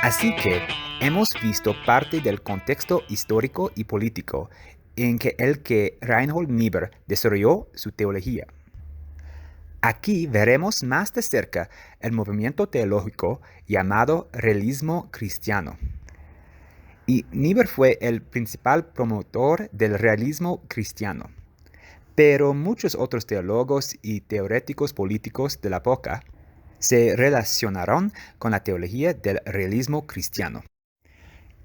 Así que hemos visto parte del contexto histórico y político en que Reinhold Niebuhr desarrolló su teología. Aquí veremos más de cerca el movimiento teológico llamado realismo cristiano. Y Niebuhr fue el principal promotor del realismo cristiano. Pero muchos otros teólogos y teoréticos políticos de la época se relacionaron con la teología del realismo cristiano.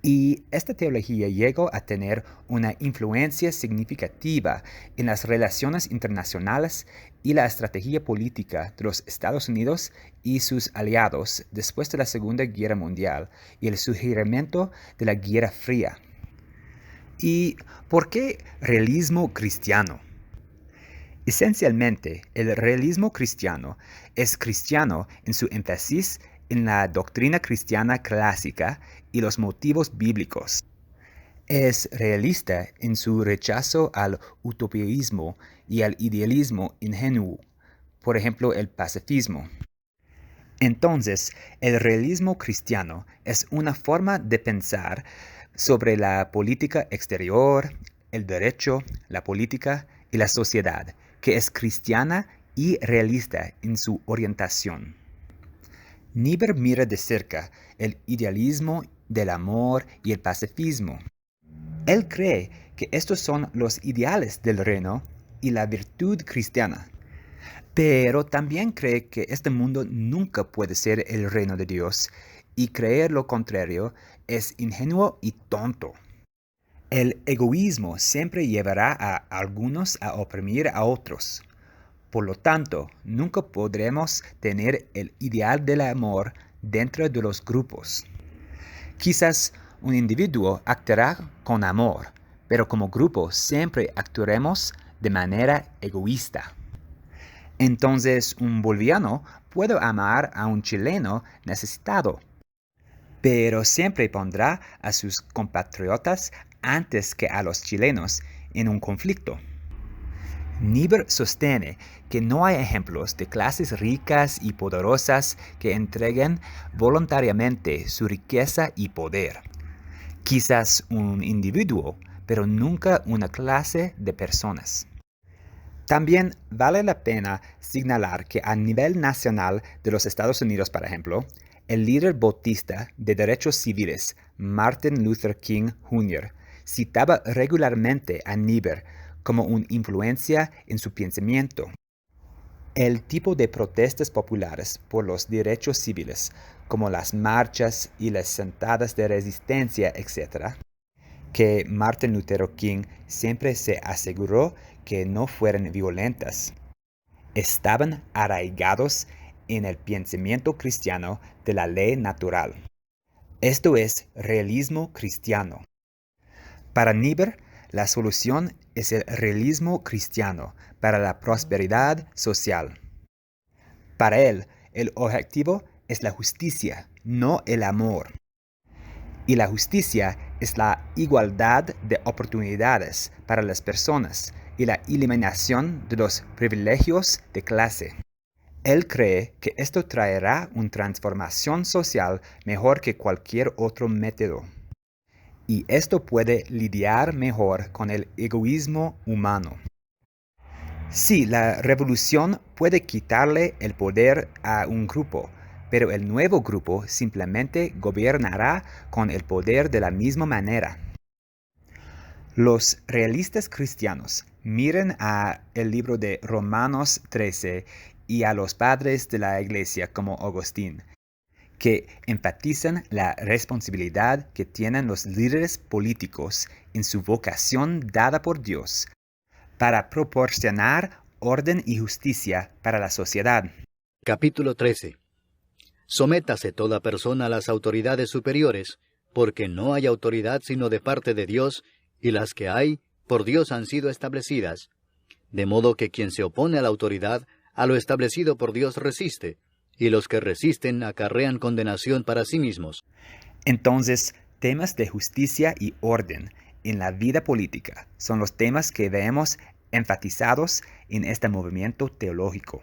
Y esta teología llegó a tener una influencia significativa en las relaciones internacionales y la estrategia política de los Estados Unidos y sus aliados después de la Segunda Guerra Mundial y el surgimiento de la Guerra Fría. ¿Y por qué realismo cristiano? Esencialmente, el realismo cristiano es cristiano en su énfasis en la doctrina cristiana clásica y los motivos bíblicos. Es realista en su rechazo al utopismo y al idealismo ingenuo, por ejemplo, el pacifismo. Entonces, el realismo cristiano es una forma de pensar sobre la política exterior, el derecho, la política y la sociedad, que es cristiana y realista en su orientación. Niebuhr mira de cerca el idealismo del amor y el pacifismo. Él cree que estos son los ideales del reino y la virtud cristiana. Pero también cree que este mundo nunca puede ser el reino de Dios, y creer lo contrario es ingenuo y tonto. El egoísmo siempre llevará a algunos a oprimir a otros. Por lo tanto, nunca podremos tener el ideal del amor dentro de los grupos. Quizás un individuo actuará con amor, pero como grupo siempre actuaremos de manera egoísta. Entonces, un boliviano puede amar a un chileno necesitado, pero siempre pondrá a sus compatriotas antes que a los chilenos en un conflicto. Niebuhr sostiene que no hay ejemplos de clases ricas y poderosas que entreguen voluntariamente su riqueza y poder. Quizás un individuo, pero nunca una clase de personas. También vale la pena señalar que a nivel nacional de los Estados Unidos, por ejemplo, el líder bautista de derechos civiles, Martin Luther King Jr., citaba regularmente a Niebuhr como una influencia en su pensamiento. El tipo de protestas populares por los derechos civiles, como las marchas y las sentadas de resistencia, etc., que Martin Luther King siempre se aseguró que no fueran violentas, estaban arraigados en el pensamiento cristiano de la ley natural. Esto es realismo cristiano. Para Niebuhr, la solución es el realismo cristiano para la prosperidad social. Para él, el objetivo es la justicia, no el amor. Y la justicia es la igualdad de oportunidades para las personas y la eliminación de los privilegios de clase. Él cree que esto traerá una transformación social mejor que cualquier otro método. Y esto puede lidiar mejor con el egoísmo humano. Sí, la revolución puede quitarle el poder a un grupo, pero el nuevo grupo simplemente gobernará con el poder de la misma manera. Los realistas cristianos miran a el libro de Romanos 13 y a los padres de la iglesia como Agustín, que enfatizan la responsabilidad que tienen los líderes políticos en su vocación dada por Dios para proporcionar orden y justicia para la sociedad. Capítulo 13. Sométase toda persona a las autoridades superiores, porque no hay autoridad sino de parte de Dios, y las que hay, por Dios han sido establecidas. De modo que quien se opone a la autoridad, a lo establecido por Dios resiste, y los que resisten acarrean condenación para sí mismos. Entonces, temas de justicia y orden en la vida política son los temas que vemos enfatizados en este movimiento teológico.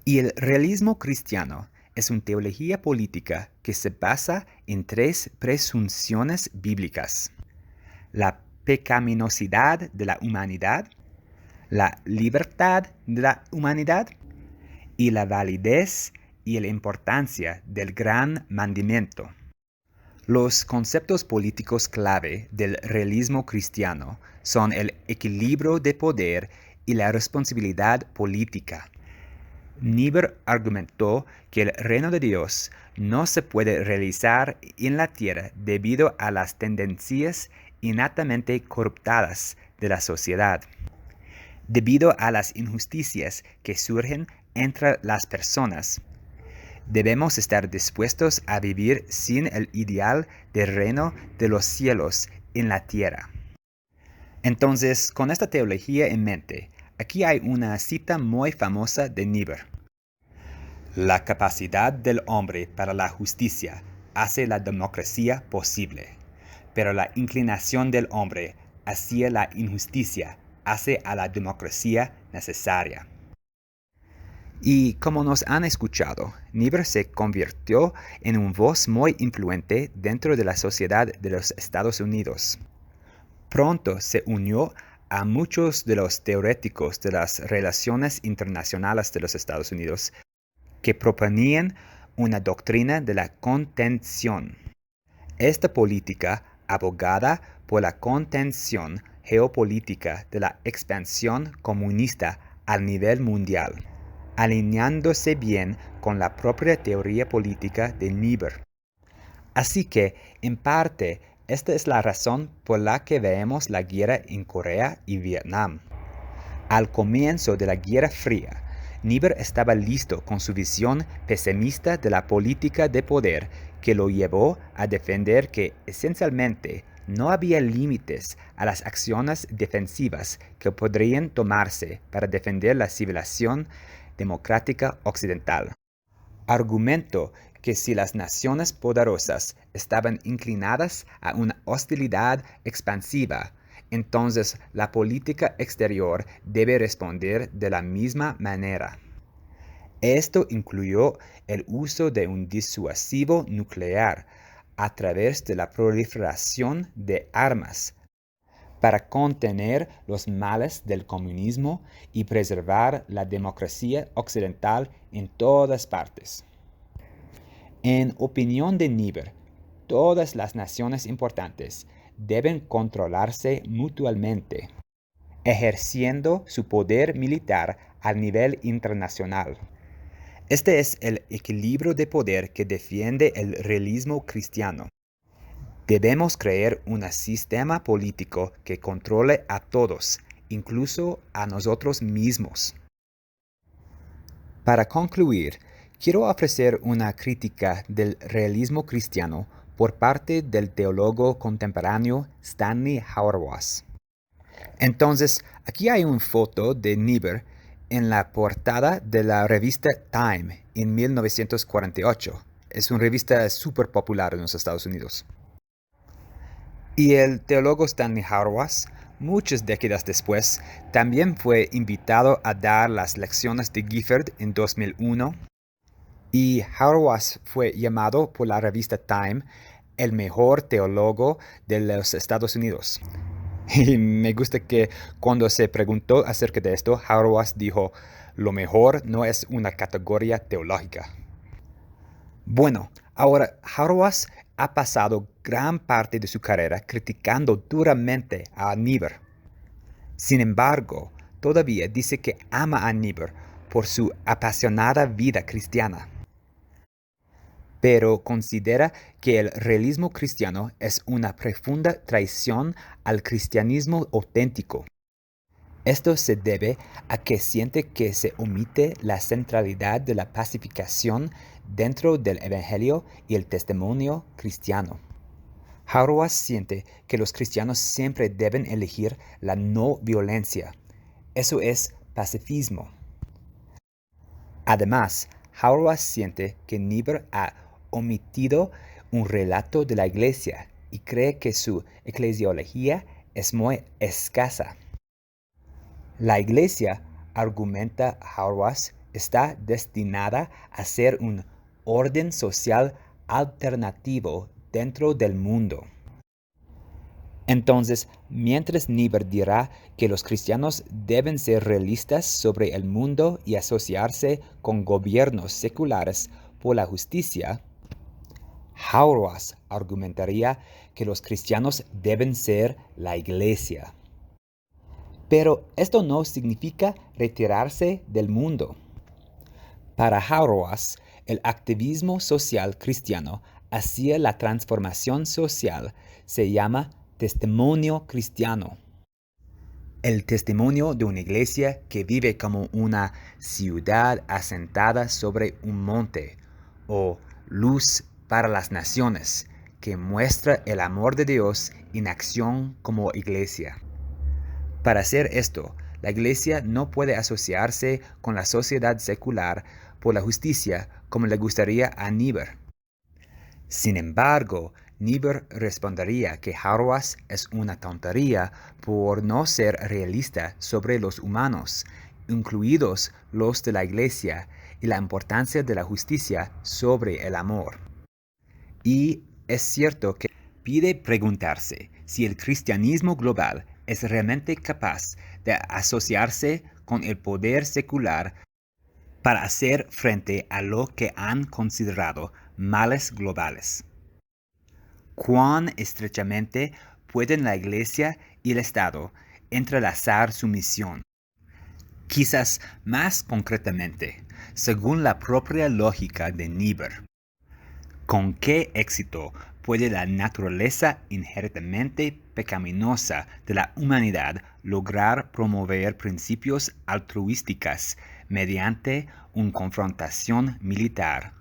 Y el realismo cristiano es una teología política que se basa en tres presunciones bíblicas: la pecaminosidad de la humanidad, la libertad de la humanidad y la validez y la importancia del gran mandamiento. Los conceptos políticos clave del realismo cristiano son el equilibrio de poder y la responsabilidad política. Niebuhr argumentó que el reino de Dios no se puede realizar en la tierra debido a las tendencias innatamente corruptadas de la sociedad, debido a las injusticias que surgen entre las personas. Debemos estar dispuestos a vivir sin el ideal del reino de los cielos en la tierra. Entonces, con esta teología en mente, aquí hay una cita muy famosa de Niebuhr. La capacidad del hombre para la justicia hace la democracia posible, pero la inclinación del hombre hacia la injusticia hace a la democracia necesaria. Y como nos han escuchado, Niebuhr se convirtió en una voz muy influyente dentro de la sociedad de los Estados Unidos. Pronto se unió a muchos de los teóricos de las relaciones internacionales de los Estados Unidos que proponían una doctrina de la contención. Esta política abogada por la contención geopolítica de la expansión comunista al nivel mundial, alineándose bien con la propia teoría política de Niebuhr. Así que, en parte, esta es la razón por la que vemos la guerra en Corea y Vietnam. Al comienzo de la Guerra Fría, Niebuhr estaba listo con su visión pesimista de la política de poder que lo llevó a defender que, esencialmente, no había límites a las acciones defensivas que podrían tomarse para defender la civilización democrática occidental. Argumentó que si las naciones poderosas estaban inclinadas a una hostilidad expansiva, entonces la política exterior debe responder de la misma manera. Esto incluyó el uso de un disuasivo nuclear a través de la proliferación de armas para contener los males del comunismo y preservar la democracia occidental en todas partes. En opinión de Niebuhr, todas las naciones importantes deben controlarse mutuamente, ejerciendo su poder militar al nivel internacional. Este es el equilibrio de poder que defiende el realismo cristiano. Debemos crear un sistema político que controle a todos, incluso a nosotros mismos. Para concluir, quiero ofrecer una crítica del realismo cristiano por parte del teólogo contemporáneo Stanley Hauerwas. Entonces, aquí hay una foto de Niebuhr en la portada de la revista Time en 1948. Es una revista súper popular en los Estados Unidos. Y el teólogo Stanley Hauerwas, muchas décadas después, también fue invitado a dar las lecciones de Gifford en 2001. Y Hauerwas fue llamado por la revista Time el mejor teólogo de los Estados Unidos. Y me gusta que cuando se preguntó acerca de esto, Hauerwas dijo: lo mejor no es una categoría teológica. Bueno, ahora Hauerwas ha pasado gran parte de su carrera criticando duramente a Niebuhr. Sin embargo, todavía dice que ama a Niebuhr por su apasionada vida cristiana. Pero considera que el realismo cristiano es una profunda traición al cristianismo auténtico. Esto se debe a que siente que se omite la centralidad de la pacificación dentro del Evangelio y el testimonio cristiano. Hauerwas siente que los cristianos siempre deben elegir la no violencia. Eso es pacifismo. Además, Hauerwas siente que Niebuhr ha omitido un relato de la Iglesia y cree que su eclesiología es muy escasa. La Iglesia, argumenta Hauerwas, está destinada a ser un orden social alternativo dentro del mundo. Entonces, mientras Niebuhr dirá que los cristianos deben ser realistas sobre el mundo y asociarse con gobiernos seculares por la justicia, Hauerwas argumentaría que los cristianos deben ser la Iglesia. Pero esto no significa retirarse del mundo. Para Hauerwas, el activismo social cristiano hacia la transformación social se llama testimonio cristiano. El testimonio de una iglesia que vive como una ciudad asentada sobre un monte, o luz para las naciones, que muestra el amor de Dios en acción como iglesia. Para hacer esto, la iglesia no puede asociarse con la sociedad secular por la justicia como le gustaría a Niebuhr. Sin embargo, Niebuhr respondería que Hauerwas es una tontería por no ser realista sobre los humanos, incluidos los de la Iglesia, y la importancia de la justicia sobre el amor. Y es cierto que pide preguntarse si el cristianismo global es realmente capaz de asociarse con el poder secular para hacer frente a lo que han considerado males globales. ¿Cuán estrechamente pueden la Iglesia y el Estado entrelazar su misión? Quizás más concretamente, según la propia lógica de Niebuhr. ¿Con qué éxito puede la naturaleza inherentemente pecaminosa de la humanidad lograr promover principios altruísticos mediante una confrontación militar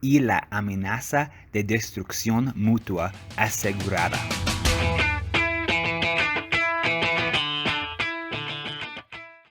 y la amenaza de destrucción mutua asegurada?